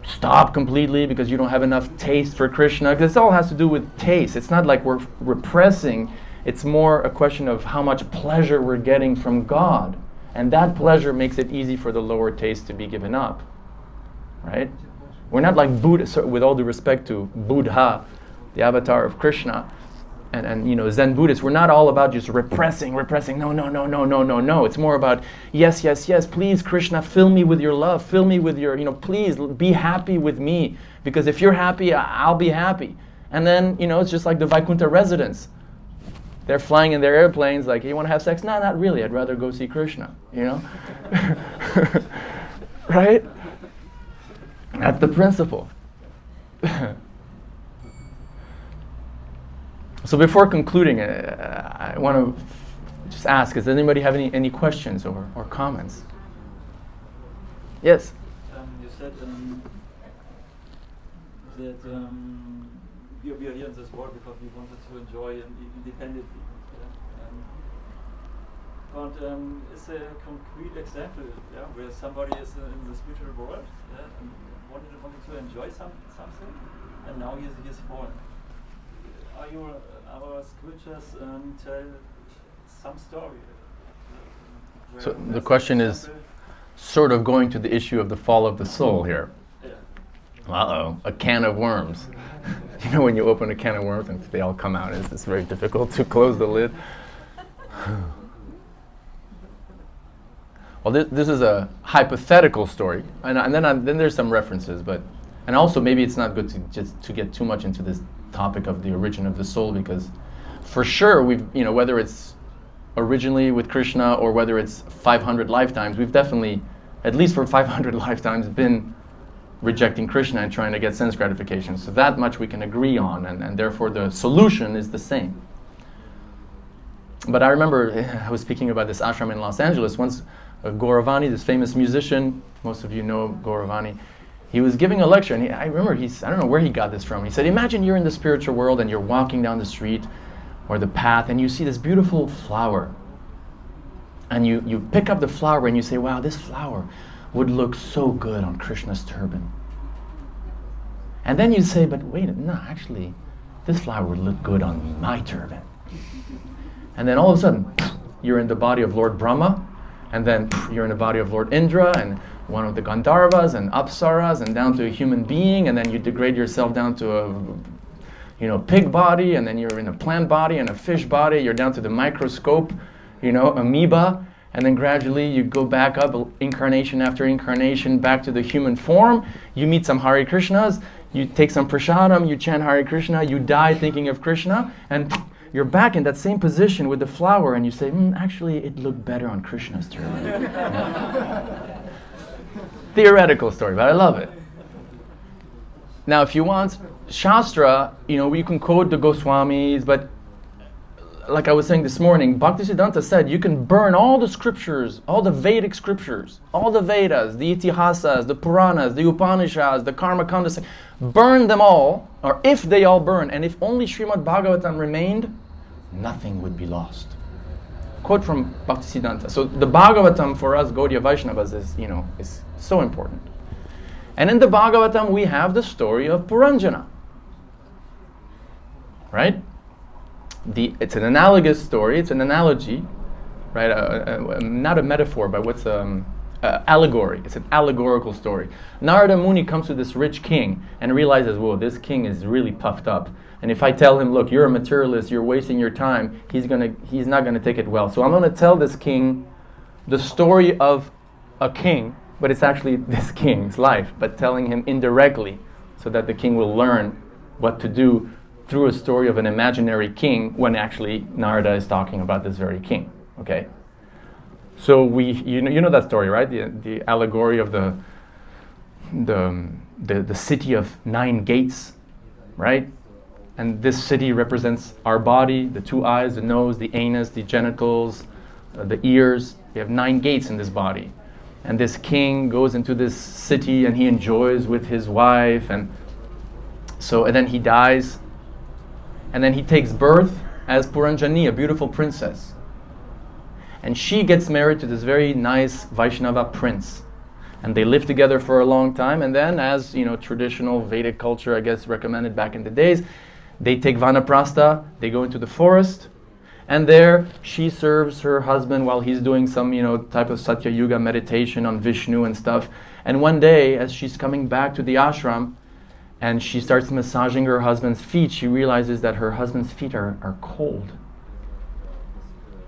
stop completely because you don't have enough taste for Krishna, because this all has to do with taste. It's not like we're repressing. It's more a question of how much pleasure we're getting from God. And that pleasure makes it easy for the lower taste to be given up. Right? We're not like Buddha, so with all due respect to Buddha, the avatar of Krishna, and Zen Buddhists, we're not all about just repressing. No. It's more about, yes, please, Krishna, fill me with your love. Fill me with your, please be happy with me. Because if you're happy, I'll be happy. And then, it's just like the Vaikuntha residents. They're flying in their airplanes like, you want to have sex? No, not really. I'd rather go see Krishna, Right? That's the principle. So before concluding, I want to just ask, does anybody have any questions or comments? Yes? You said that we are here in this world because we wanted to enjoy independently. But is a concrete example where somebody is in the spiritual world and wanted to enjoy something, and now he is fallen. Our scriptures tell some story? So the question is sort of going to the issue of the fall of the soul here. Yeah. Uh-oh, a can of worms. When you open a can of worms and they all come out, it's very difficult to close the lid. Well, this is a hypothetical story, and then there's some references, and also maybe it's not good to get too much into this topic of the origin of the soul, because for sure whether it's originally with Krishna or whether it's 500 lifetimes, we've definitely, at least for 500 lifetimes, been rejecting Krishna and trying to get sense gratification. So that much we can agree on, and therefore the solution is the same. But I remember I was speaking about this ashram in Los Angeles once. Gauravani, this famous musician, most of you know Gauravani, he was giving a lecture, and I remember I don't know where he got this from. He said, imagine you're in the spiritual world and you're walking down the street or the path and you see this beautiful flower. And you pick up the flower and you say, wow, this flower would look so good on Krishna's turban. And then you say, but wait, no, actually, this flower would look good on my turban. And then all of a sudden, you're in the body of Lord Brahma, and then you're in the body of Lord Indra, and one of the Gandharvas and Apsaras, and down to a human being, and then you degrade yourself down to a pig body, and then you're in a plant body and a fish body, you're down to the microscope, amoeba, and then gradually you go back up, incarnation after incarnation, back to the human form. You meet some Hare Krishnas, you take some prasadam, you chant Hare Krishna, you die thinking of Krishna, and you're back in that same position with the flower, and you say, actually, it looked better on Krishna's turban. Theoretical story, but I love it. Now, if you want Shastra, you can quote the Goswamis, but like I was saying this morning, Bhaktisiddhanta said you can burn all the scriptures, all the Vedic scriptures, all the Vedas, the Itihasas, the Puranas, the Upanishads, the Karma Kandas, burn them all, or if they all burn, and if only Srimad Bhagavatam remained, nothing would be lost. Quote from Bhaktisiddhanta. So the Bhagavatam for us Gaudiya Vaishnavas is so important. And in the Bhagavatam we have the story of Puranjana. Right? It's an analogous story, it's an analogy, right? Not a metaphor, but what's allegory. It's an allegorical story. Narada Muni comes to this rich king and realizes, whoa, this king is really puffed up. And if I tell him, look, you're a materialist, you're wasting your time, he's not gonna take it well. So I'm gonna tell this king the story of a king, but it's actually this king's life, but telling him indirectly so that the king will learn what to do through a story of an imaginary king when actually Narada is talking about this very king. Okay? So you know that story, right? The allegory of the city of 9 gates, right? And this city represents our body, the 2 eyes, the nose, the anus, the genitals, the ears. We have 9 gates in this body. And this king goes into this city and he enjoys with his wife, and then he dies, and then he takes birth as Puranjani, a beautiful princess. And she gets married to this very nice Vaishnava prince. And they live together for a long time, and then, as traditional Vedic culture, I guess, recommended back in the days, they take Vanaprastha, they go into the forest, and there she serves her husband while he's doing some, type of Satya Yuga meditation on Vishnu and stuff. And one day, as she's coming back to the ashram, and she starts massaging her husband's feet, she realizes that her husband's feet are cold.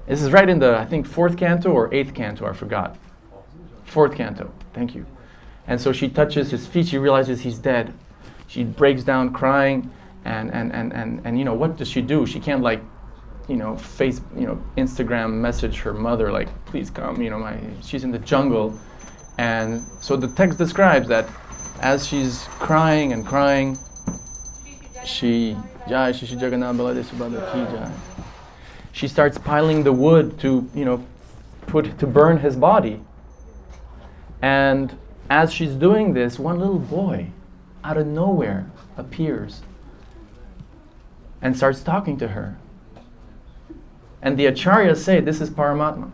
This is right in the, I think, 4th canto or 8th canto, I forgot. 4th canto, thank you. And so she touches his feet, she realizes he's dead. She breaks down crying, and what does she do? She can't Instagram message her mother, like, please come, she's in the jungle. And so the text describes that as she's crying and crying, she starts piling the wood to burn his body. And as she's doing this, one little boy out of nowhere appears and starts talking to her. And the acharyas say this is Paramatma.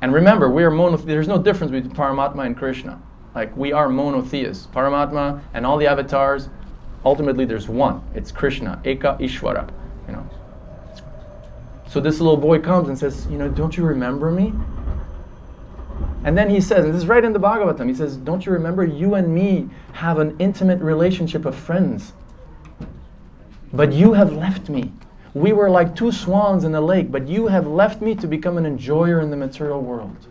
And remember, we are there's no difference between Paramatma and Krishna. Like, we are monotheists. Paramatma and all the avatars, ultimately there's one. It's Krishna, Eka Ishvara. So this little boy comes and says, don't you remember me? And then he says, and this is right in the Bhagavatam, he says, don't you remember, you and me have an intimate relationship of friends. But you have left me. We were like two swans in a lake, but you have left me to become an enjoyer in the material world.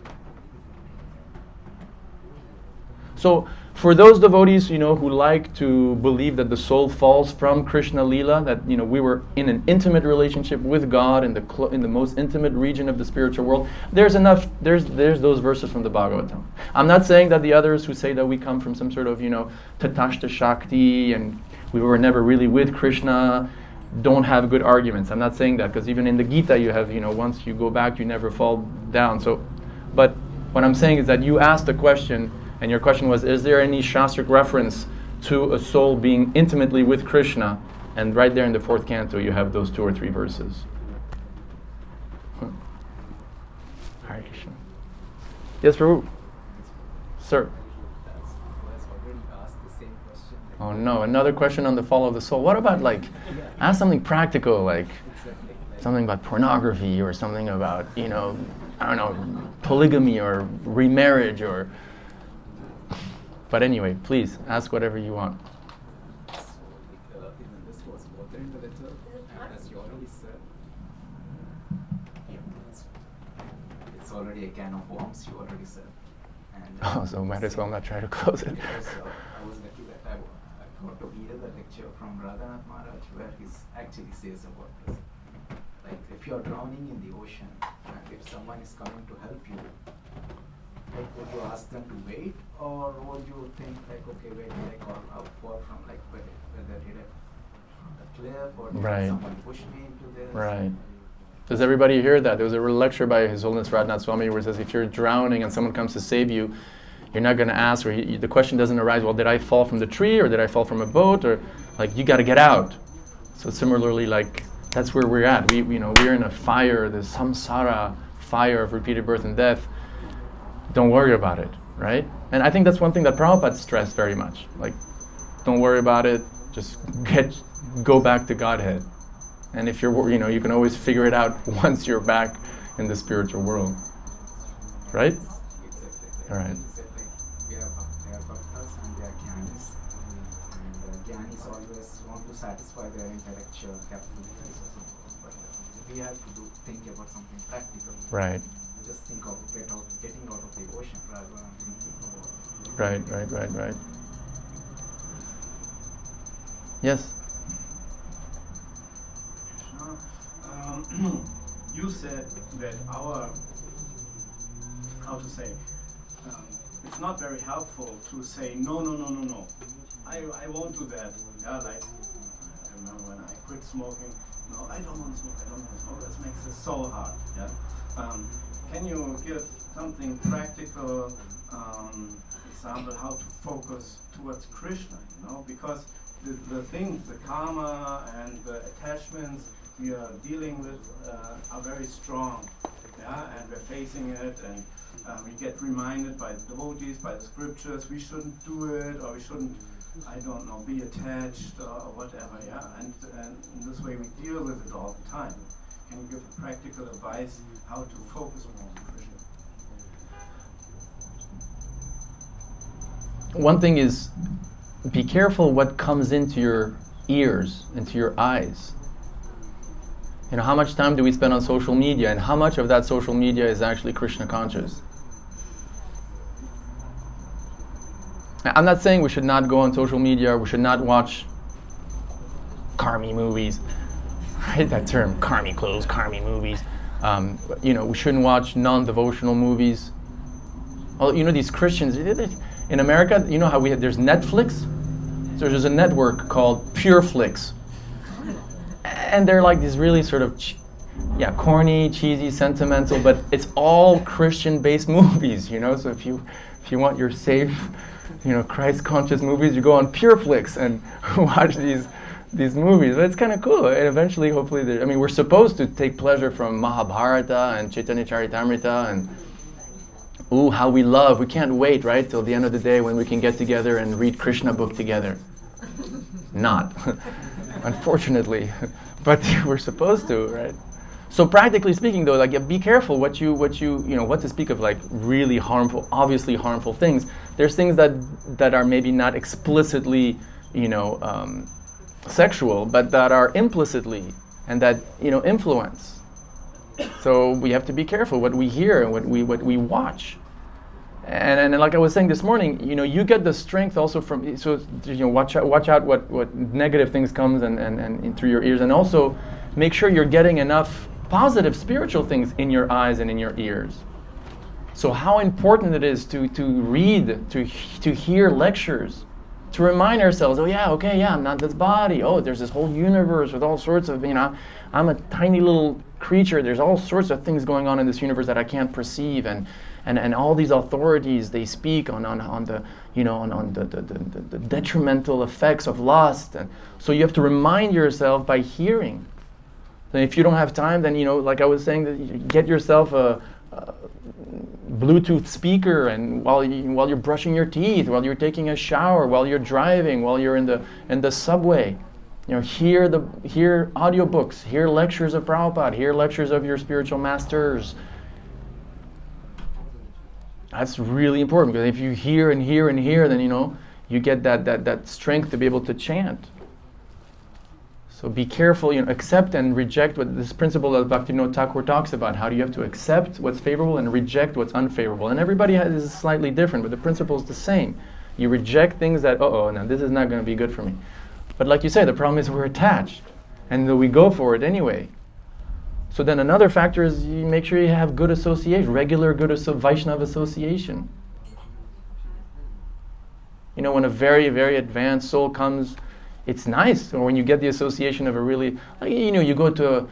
So for those devotees, who like to believe that the soul falls from Krishna Leela, that we were in an intimate relationship with God in the most intimate region of the spiritual world, there's those verses from the Bhagavatam. I'm not saying that the others who say that we come from some sort of Tatashta Shakti and we were never really with Krishna don't have good arguments. I'm not saying that, because even in the Gita you have once you go back you never fall down. But what I'm saying is that you asked a question. And your question was, is there any Shastric reference to a soul being intimately with Krishna? And right there in the 4th canto, you have those 2 or 3 verses. Hare Krishna. Yes, Prabhu. Sir. Oh no, another question on the fall of the soul. What about, ask something practical, something about pornography or something about, I don't know, polygamy or remarriage or... But anyway, please, ask whatever you want. This was water in the little, and as you already said, it's already a can of worms, you already said. And, so might as well not try to close it. I was lucky that I got to hear the lecture from Radhanath Maharaj, where he actually says about this. Like, if you're drowning in the ocean, and if someone is coming to help you, would you ask them to wait, or would you think okay, where did I call out for from, whether did a cliff or did someone push me into this? Right. Does everybody hear that? There was a lecture by His Holiness Radhanath Swami where it says if you're drowning and someone comes to save you, you're not going to ask, or the question doesn't arise, well, did I fall from the tree or did I fall from a boat, or you got to get out. So similarly, that's where we're at. We're in a fire, the samsara fire of repeated birth and death. Don't worry about it, right? And I think that's one thing that Prabhupada stressed very much. Don't worry about it. Just go back to Godhead. And if you're, you can always figure it out once you're back in the spiritual world, right? Exactly. All right. They are bhaktas and they are jnanis. And jnanis always want to satisfy their intellectual capabilities or something. But we have to think about something practical. Right. Just think of getting out of the ocean rather than thinking about Right. Yes. You said that it's not very helpful to say no. I won't do that. Yeah, I remember when I quit smoking. No, I don't want to smoke. That makes it so hard. Yeah. can you give something practical example how to focus towards Krishna? You know, because the things, the karma and the attachments we are dealing with are very strong, yeah, and we're facing it, and we get reminded by the devotees, by the scriptures, we shouldn't do it, or we shouldn't, I don't know, be attached or whatever, yeah, and in this way we deal with it all the time. Can you give practical advice how to focus more on Krishna? One thing is, be careful what comes into your ears, into your eyes. You know, how much time do we spend on social media, and how much of that social media is actually Krishna conscious? I'm not saying we should not go on social media, we should not watch karmi movies. I hate that term, karmi clothes, karmi movies. You know, we shouldn't watch non-devotional movies. Oh, you know, these Christians, in America, you know how there's Netflix? So there's a network called Pure Flix. And they're like these really sort of, corny, cheesy, sentimental, but it's all Christian-based movies, you know? So if you want your safe, you know, Christ-conscious movies, you go on Pure Flix and watch these movies. But it's kind of cool. And eventually, hopefully, we're supposed to take pleasure from Mahabharata and Chaitanya Charitamrita and how we love. We can't wait, right, till the end of the day when we can get together and read Krishna book together. Not, unfortunately, but we're supposed to, right? So practically speaking, though, like, be careful what to speak of, like, really harmful, obviously harmful things. There's things that are maybe not explicitly, sexual, but that are implicitly and that, influence. So we have to be careful what we hear and what we watch. And like I was saying this morning, you get the strength also from, watch out what negative things comes and through your ears, and also make sure you're getting enough positive spiritual things in your eyes and in your ears. So how important it is to read, to hear lectures, to remind ourselves, I'm not this body. Oh, there's this whole universe with all sorts of, I'm a tiny little creature. There's all sorts of things going on in this universe that I can't perceive, and all these authorities, they speak on the detrimental effects of lust, and so you have to remind yourself by hearing. And if you don't have time, then like I was saying, that you get yourself a Bluetooth speaker, and while you're brushing your teeth, while you're taking a shower, while you're driving, while you're in the subway, hear audiobooks, hear lectures of Prabhupada, hear lectures of your spiritual masters. That's really important, because if you hear and hear and hear, then you get that strength to be able to chant. So be careful, accept and reject what this principle that Bhaktivinoda Thakur talks about. How do you have to accept what's favorable and reject what's unfavorable? And everybody is slightly different, but the principle is the same. You reject things that, now this is not going to be good for me. But like you say, the problem is we're attached, and we go for it anyway. So then another factor is you make sure you have good association, regular good Vaishnava association. When a very, very advanced soul comes, it's nice. Or when you get the association of a really, you go to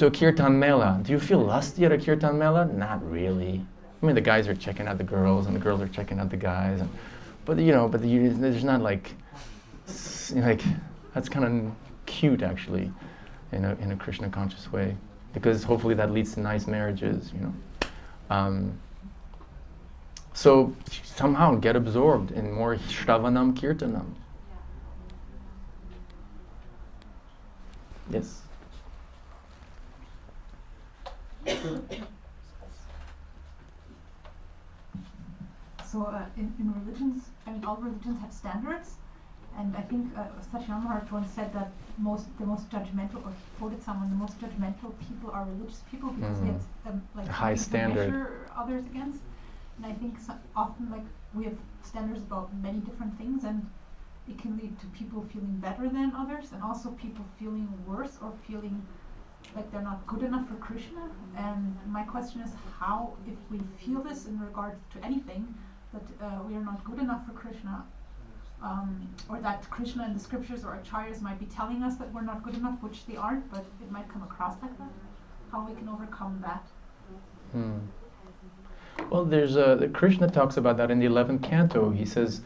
a kirtan mela. Do you feel lusty at a kirtan mela? Not really. The guys are checking out the girls, and the girls are checking out the guys. But there's not like that's kind of cute actually, in a Krishna conscious way, because hopefully that leads to nice marriages. So somehow get absorbed in more Shravanam Kirtanam. Yes. So in religions, all religions have standards, and I think Satyam Maharaj once said that the most judgmental, or quoted someone, the most judgmental people are religious people, because they have high standard to measure others against. And I think often we have standards about many different things, and it can lead to people feeling better than others, and also people feeling worse or feeling like they're not good enough for Krishna. And my question is, how, if we feel this in regard to anything, that we are not good enough for Krishna, or that Krishna in the scriptures or acharyas might be telling us that we're not good enough, which they aren't, but it might come across like that, how we can overcome that. Well, Krishna talks about that in the 11th canto. He says,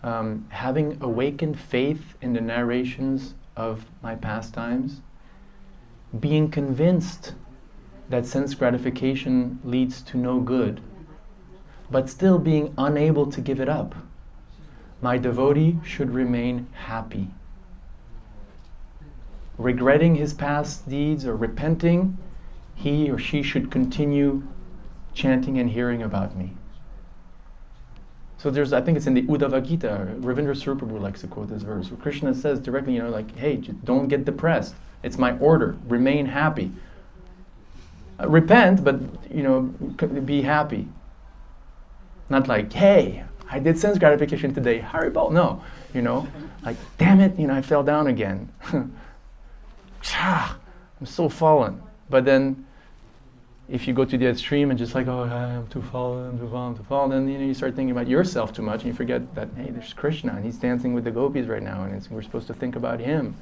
having awakened faith in the narrations of my pastimes, being convinced that sense gratification leads to no good, but still being unable to give it up, my devotee should remain happy. Regretting his past deeds or repenting, he or she should continue chanting and hearing about me. So I think it's in the Uddhava Gita, Ravindra Swaruprabhu likes to quote this verse, where Krishna says directly, hey, just don't get depressed. It's my order. Remain happy. Repent, but, be happy. Not like, hey, I did sense gratification today. Haribol. No, like, damn it, I fell down again. I'm so fallen. But then, if you go to the extreme and just like, oh, I'm too fallen, then you start thinking about yourself too much and you forget that, hey, there's Krishna and he's dancing with the gopis right now and we're supposed to think about him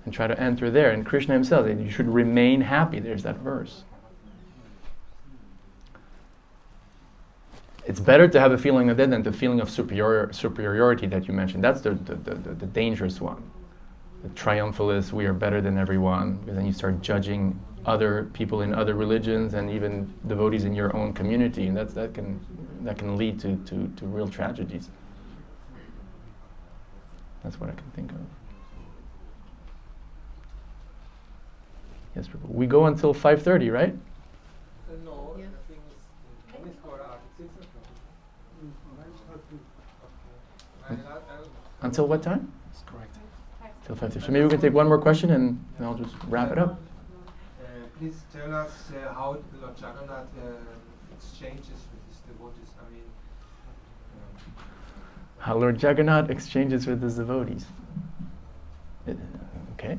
and try to enter there. And Krishna himself, you should remain happy. There's that verse. It's better to have a feeling of that than the feeling of superiority that you mentioned. That's the dangerous one. The triumphalist, we are better than everyone. Because then you start judging other people in other religions and even devotees in your own community, and that can lead to real tragedies. That's what I can think of. Yes, Prabhu. We go until 5:30, right? No, I think it's got 6 o'clock. Until what time? That's correct. Till 5:30. So maybe we can take one more question and I'll just wrap it up. Please tell us how Lord Jagannath exchanges with his devotees. How Lord Jagannath exchanges with his devotees. Okay.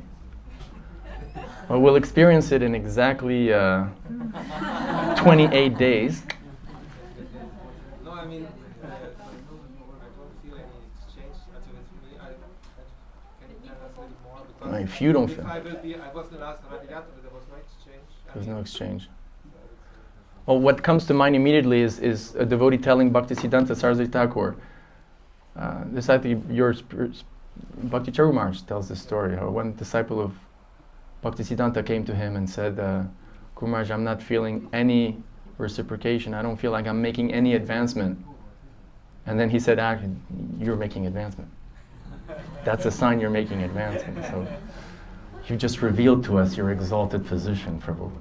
Well, we'll experience it in exactly 28 days. No, I don't feel any exchange. Can you tell us a little more? Because If you don't if feel. I was the last Ravigat, there was no exchange. There's no exchange. Well, what comes to mind immediately is a devotee telling Bhaktisiddhanta Saraswati Thakur. This I think Bhakti Charumarsh tells this story. How one disciple of Bhaktisiddhanta came to him and said, Kumaraj, I'm not feeling any reciprocation. I don't feel like I'm making any advancement. And then he said, actually, you're making advancement. That's a sign you're making advancement. So you just revealed to us your exalted position, Prabhu.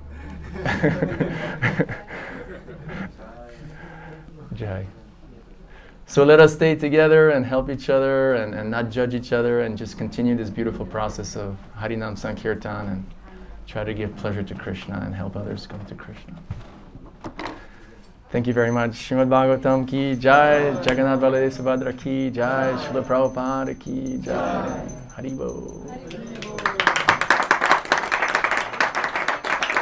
Jai. So let us stay together and help each other and not judge each other and just continue this beautiful process of Harinam Sankirtan and try to give pleasure to Krishna and help others come to Krishna. Thank you very much. Srimad Bhagavatam ki jai, Jagannath Baladev Subhadra ki jai, Srila Prabhupada ki jai. Haribo.